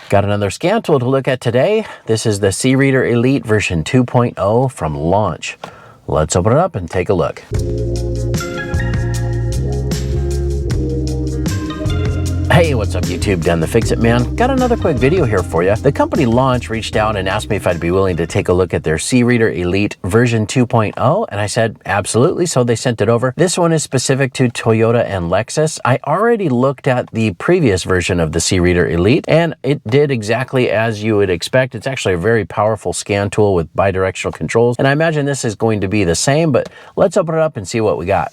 Got another scan tool to look at today. This is the C-Reader Elite version 2.0 from Launch. Let's open it up and take a look. Hey, what's up YouTube? Dan the Fix-It Man. Got another quick video here for you. The company Launch reached out and asked me if I'd be willing to take a look at their C-Reader Elite version 2.0, and I said absolutely, so they sent it over. This one is specific to Toyota and Lexus. I already looked at the previous version of the C-Reader Elite, and it did exactly as you would expect. It's actually a very powerful scan tool with bi-directional controls, and I imagine this is going to be the same, but let's open it up and see what we got.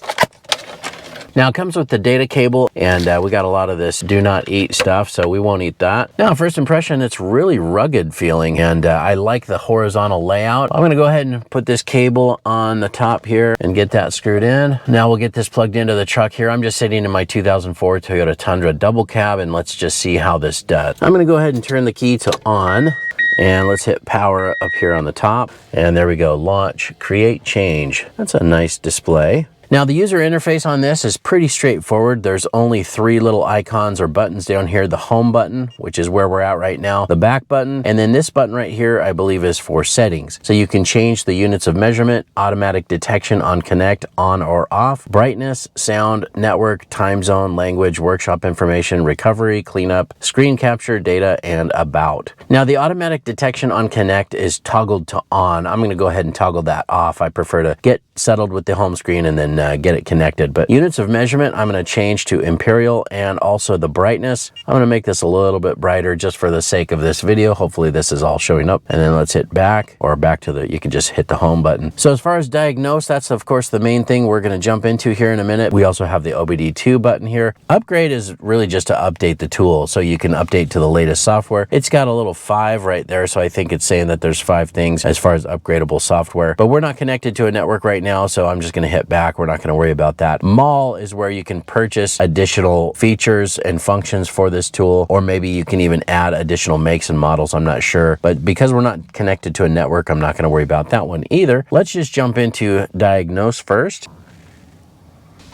Now it comes with the data cable, and we got a lot of this do not eat stuff, so we won't eat that. Now, first impression, it's really rugged feeling, and I like the horizontal layout. I'm gonna go ahead and put this cable on the top here and get that screwed in. Now we'll get this plugged into the truck here. I'm just sitting in my 2004 Toyota Tundra DoubleCab, and let's just see how this does. I'm gonna go ahead and turn the key to on, and let's hit power up here on the top. And there we go, launch, create change. That's a nice display. Now the user interface on this is pretty straightforward. There's only 3 little icons or buttons down here. The home button, which is where we're at right now, the back button, and then this button right here, I believe is for settings. So you can change the units of measurement, automatic detection on connect, on or off, brightness, sound, network, time zone, language, workshop information, recovery, cleanup, screen capture, data, and about. Now the automatic detection on connect is toggled to on. I'm gonna go ahead and toggle that off. I prefer to get settled with the home screen and then get it connected. But units of measurement, I'm going to change to imperial, and also the brightness. I'm going to make this a little bit brighter just for the sake of this video. Hopefully this is all showing up. And then let's hit back, or back to the, you can just hit the home button. So as far as diagnose, that's of course the main thing we're going to jump into here in a minute. We also have the OBD2 button here. Upgrade is really just to update the tool, so you can update to the latest software. It's got a little 5 right there, so I think it's saying that there's 5 things as far as upgradable software. But we're not connected to a network right now, so I'm just going to hit back. We're not going to worry about that. Mall is where you can purchase additional features and functions for this tool, or maybe you can even add additional makes and models. I'm not sure, but because we're not connected to a network, I'm not going to worry about that one either. Let's just jump into diagnose first.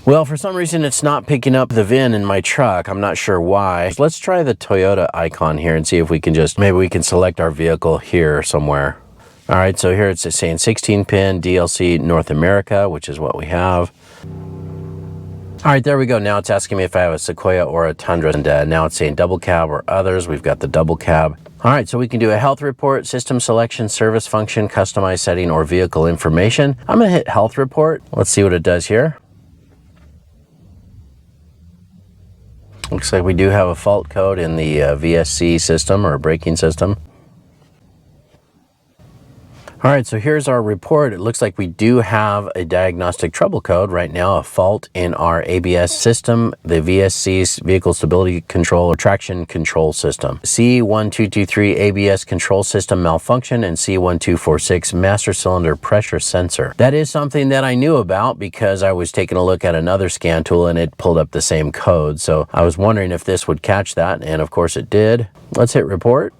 Well, for some reason, it's not picking up the VIN in my truck. I'm not sure why. Let's try the Toyota icon here and see if we can just, maybe we can select our vehicle here somewhere. All right, so here it's saying 16-pin DLC North America, which is what we have. All right, there we go. Now it's asking me if I have a Sequoia or a Tundra, and now it's saying double cab or others. We've got the double cab. All right, so we can do a health report, system selection, service function, customized setting, or vehicle information. I'm gonna hit health report. Let's see what it does here. Looks like we do have a fault code in the VSC system or braking system. All right, so here's our report. It looks like we do have a diagnostic trouble code right now, a fault in our ABS system, the VSC's vehicle stability control or traction control system. C1223 ABS control system malfunction and C1246 master cylinder pressure sensor. That is something that I knew about because I was taking a look at another scan tool and it pulled up the same code. So I was wondering if this would catch that, and of course it did. Let's hit report.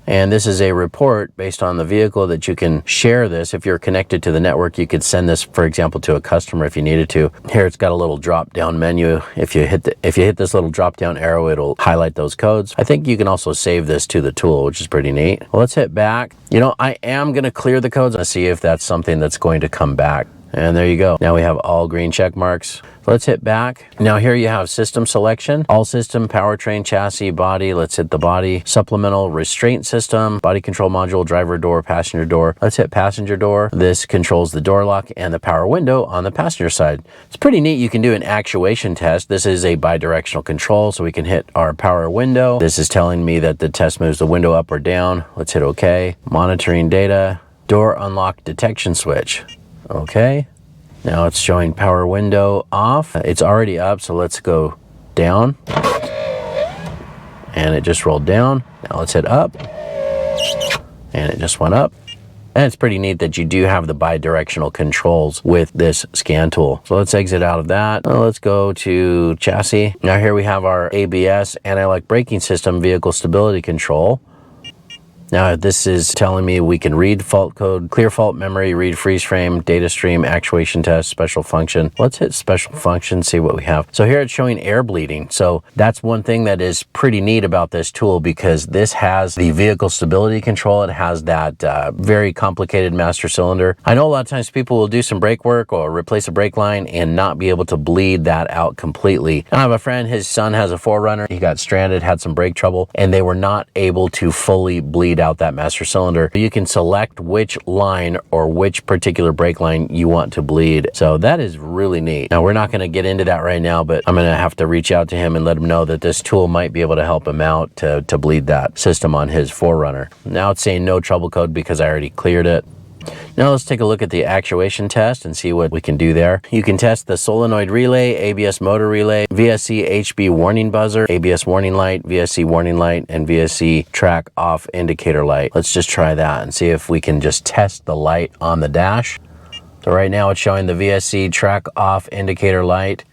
And this is a report based on the vehicle that you can share this. If you're connected to the network, you could send this, for example, to a customer if you needed to. Here it's got a little drop-down menu. If you hit this little drop-down arrow, it'll highlight those codes. I think you can also save this to the tool, which is pretty neat. Well, let's hit back. You know, I am going to clear the codes and see if that's something that's going to come back. And there you go. Now we have all green check marks. Let's hit back. Now here you have system selection, all system, powertrain, chassis, body. Let's hit the body, supplemental restraint system, body control module, driver door, passenger door. Let's hit passenger door. This controls the door lock and the power window on the passenger side. It's pretty neat. You can do an actuation test. This is a bi-directional control, so we can hit our power window. This is telling me that the test moves the window up or down. Let's hit OK. Monitoring data, door unlock detection switch. Okay, now it's showing power window off. It's already up, so let's go down. And it just rolled down. Now let's hit up. And it just went up. And it's pretty neat that you do have the bi-directional controls with this scan tool. So let's exit out of that. Now let's go to chassis. Now here we have our ABS, anti-lock braking system, vehicle stability control. Now this is telling me we can read fault code, clear fault memory, read freeze frame, data stream, actuation test, special function. Let's hit special function, see what we have. So here it's showing air bleeding. So that's one thing that is pretty neat about this tool, because this has the vehicle stability control. It has that very complicated master cylinder. I know a lot of times people will do some brake work or replace a brake line and not be able to bleed that out completely. I have a friend, his son has a 4Runner. He got stranded, had some brake trouble, and they were not able to fully bleed out that master cylinder. You can select which line or which particular brake line you want to bleed. So that is really neat. Now we're not going to get into that right now, but I'm going to have to reach out to him and let him know that this tool might be able to help him out to bleed that system on his 4Runner. Now it's saying no trouble code because I already cleared it. Now let's take a look at the actuation test and see what we can do there. You can test the solenoid relay, ABS motor relay, VSC HB warning buzzer, ABS warning light, VSC warning light, and VSC track off indicator light. Let's just try that and see if we can just test the light on the dash. So right now it's showing the VSC track off indicator light.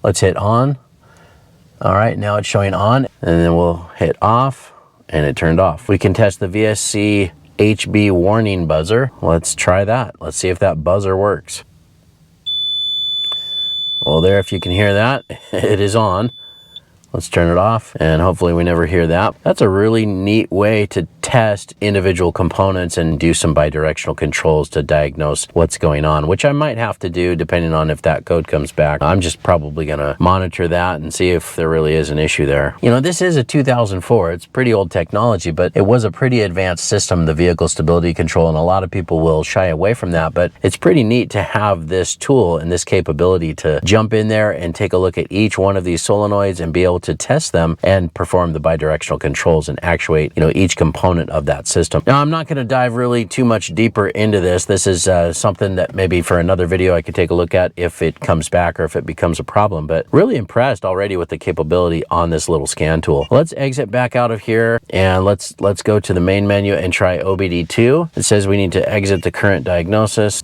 Let's hit on. All right, now it's showing on, and then we'll hit off, and it turned off. We can test the VSC HB warning buzzer. Let's try that. Let's see if that buzzer works. Well, there, if you can hear that, it is on. Let's turn it off, and hopefully we never hear that. That's a really neat way to test individual components and do some bidirectional controls to diagnose what's going on, which I might have to do depending on if that code comes back. I'm just probably gonna monitor that and see if there really is an issue there. You know, this is a 2004. It's pretty old technology, but it was a pretty advanced system, the vehicle stability control, and a lot of people will shy away from that, but it's pretty neat to have this tool and this capability to jump in there and take a look at each one of these solenoids and be able to test them and perform the bidirectional controls and actuate, you know, each component of that system. Now, I'm not going to dive really too much deeper into this. This is something that maybe for another video I could take a look at if it comes back or if it becomes a problem, but really impressed already with the capability on this little scan tool. Let's exit back out of here and let's go to the main menu and try OBD2. It says we need to exit the current diagnosis.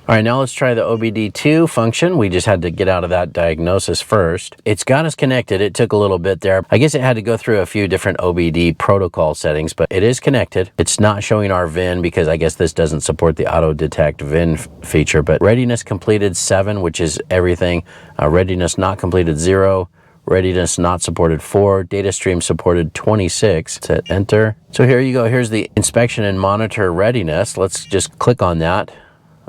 All right, now let's try the OBD2 function. We just had to get out of that diagnosis first. It's got us connected. It took a little bit there. I guess it had to go through a few different OBD protocol settings, but it is connected. It's not showing our VIN because I guess this doesn't support the auto detect VIN feature, but readiness completed 7, which is everything. Readiness not completed 0. Readiness not supported 4, data stream supported 26. Let's hit enter. So here you go. Here's the inspection and monitor readiness. Let's just click on that.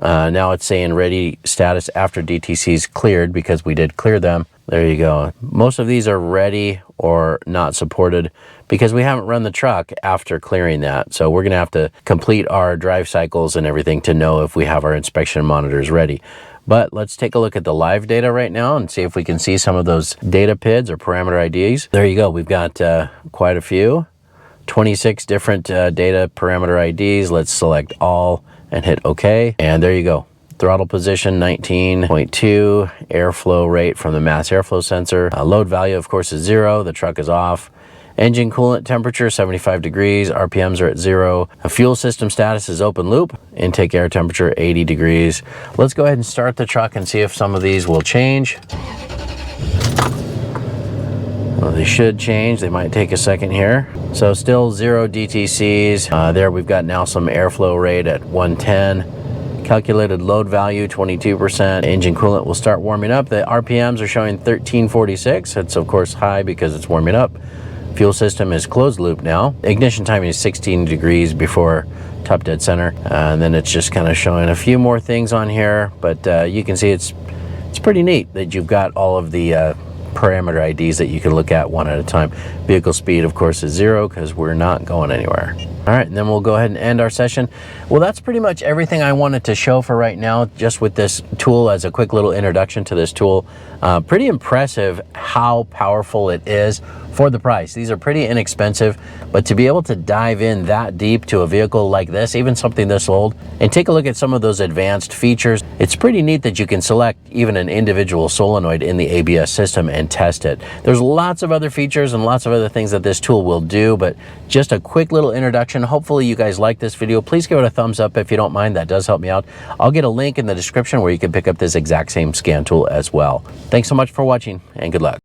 Now it's saying ready status after DTC's cleared because we did clear them. There you go. Most of these are ready or not supported because we haven't run the truck after clearing that. So we're going to have to complete our drive cycles and everything to know if we have our inspection monitors ready. But let's take a look at the live data right now and see if we can see some of those data PIDs or parameter IDs. There you go. We've got quite a few. 26 different data parameter IDs. Let's select all and hit OK. And there you go. Throttle position 19.2, airflow rate from the mass airflow sensor. Load value, of course, is 0. The truck is off. Engine coolant temperature 75 degrees. RPMs are at 0. A fuel system status is open loop. Intake air temperature 80 degrees. Let's go ahead and start the truck and see if some of these will change. Well, they should change. They might take a second here. So still 0 DTCs. There we've got now some airflow rate at 110. Calculated load value 22%. Engine coolant will start warming up. The RPMs are showing 1346. It's of course high because it's warming up. Fuel system is closed loop now. Ignition timing is 16 degrees before top dead center. And then it's just kind of showing a few more things on here. But you can see it's pretty neat that you've got all of the parameter IDs that you can look at one at a time. Vehicle speed, of course, is 0 because we're not going anywhere. All right, and then we'll go ahead and end our session. Well, that's pretty much everything I wanted to show for right now, just with this tool as a quick little introduction to this tool. Pretty impressive how powerful it is for the price. These are pretty inexpensive, but to be able to dive in that deep to a vehicle like this, even something this old, and take a look at some of those advanced features, it's pretty neat that you can select even an individual solenoid in the ABS system and test it. There's lots of other features and lots of other things that this tool will do, but just a quick little introduction. Hopefully you guys like this video. Please give it a thumbs up if you don't mind. That does help me out. I'll get a link in the description where you can pick up this exact same scan tool as well. Thanks so much for watching and good luck.